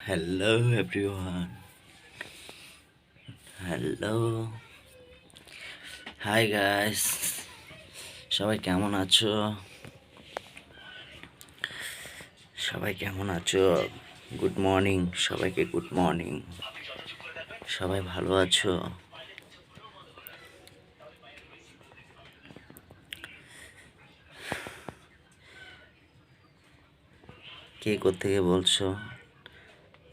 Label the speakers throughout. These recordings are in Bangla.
Speaker 1: Hello everyone, hello, hi guys, সবাই কেমন আছো? সবাই কেমন আছো? গুড মর্নিং, সবাইকে গুড মর্নিং। সবাই ভালো আছো? কে কোত্থেকে বলছো?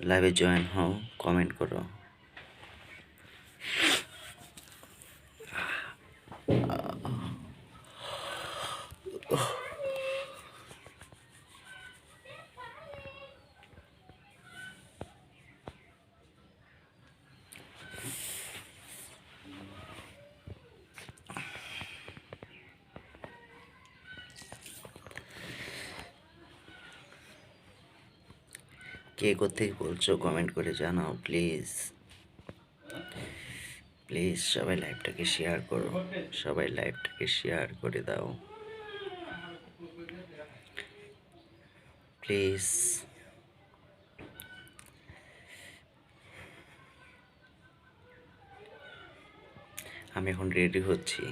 Speaker 1: লাইভে জয়েন হও, কমেন্ট করো। কে কোত্থেকে বলছো কমেন্ট করে জানাও প্লিজ। প্লিজ সবাই লাইভটাকে শেয়ার করো, সবাই লাইভটাকে শেয়ার করে দাও প্লিজ। আমি এখন রেডি হচ্ছি,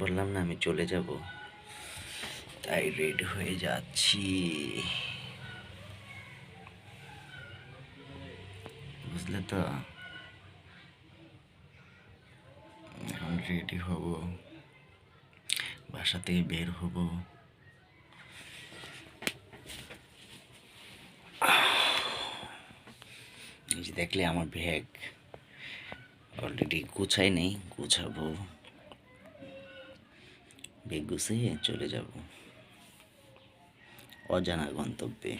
Speaker 1: বললাম না আমি চলে যাব, তাই রেডি হয়ে যাচ্ছি, বুঝলে তো। এখন রেডি হব, বাসা থেকে বের হব। এই যে দেখলে আমার ব্যাগ অলরেডি গুছাই নেই, গুছাবো, ব্যাগ গুছিয়ে চলে যাব অজানা গন্তব্যে।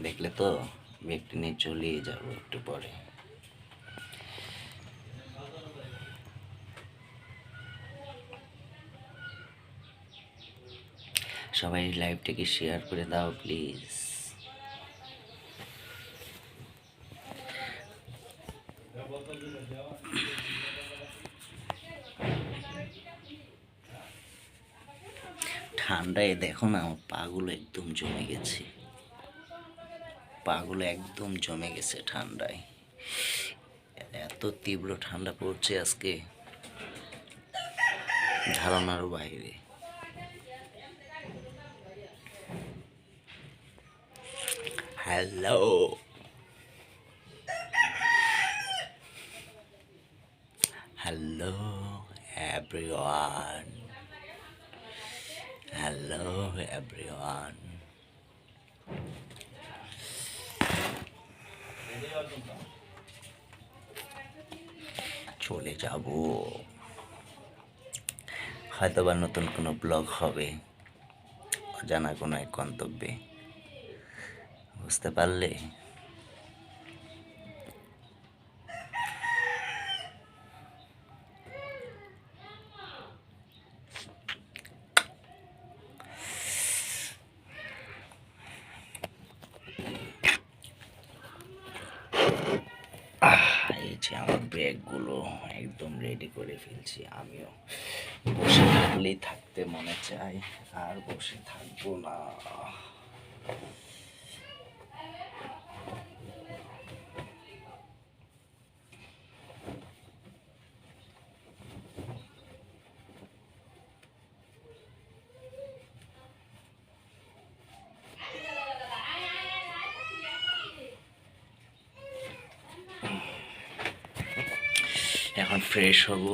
Speaker 1: দেখলে তো, ব্যাগটি নিয়ে চলেই যাবো একটু পরে। সবাই লাইভটাকে শেয়ার করে দাও প্লিজ। ঠান্ডায় দেখো না, আমার পাগুলো একদম জমে গেছে, পাগুলো একদম জমে গেছে ঠান্ডায়। এত তীব্র ঠান্ডা পড়ছে আজকে, ধারণার বাইরে। Hello, hello everyone, hello everyone. চলে যাব, হয়তো বা নতুন কোনো ব্লগ হবে অজানা কোনো এক গন্তব্যে, বুঝতে পারলে? এই যে আমার ব্যাগগুলো একদম রেডি করে ফেলছি। আমিও বসে থাকলেই থাকতে মনে চায়, আর বসে থাকবো না। এখন ফ্রেশ হব,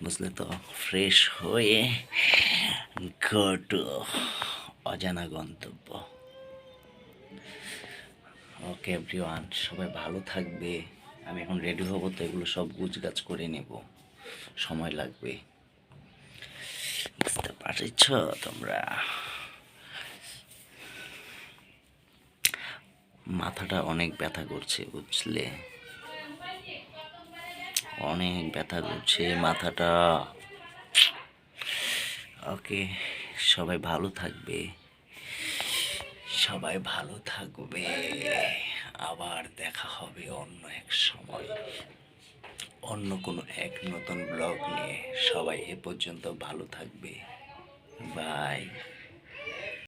Speaker 1: বুঝলে তো, ফ্রেশ হয়ে গো টু অজানা গন্তব্য। ওকে এভরিওয়ান, সবাই ভালো থাকবে। আমি এখন রেডি হব, তো এগুলো সব গুছগাছ করে নেব, সময় লাগবে, বুঝতে পারছ তোমরা। মাথাটা অনেক ব্যথা করছে, বুঝলে, অনেক ব্যথা করছে মাথাটা। ওকে, সবাই ভালো থাকবে, সবাই ভালো থাকবে। আবার দেখা হবে অন্য এক সময়, অন্য কোনো এক নতুন ব্লগ নিয়ে। সবাই এ পর্যন্ত ভালো থাকবে। বাই।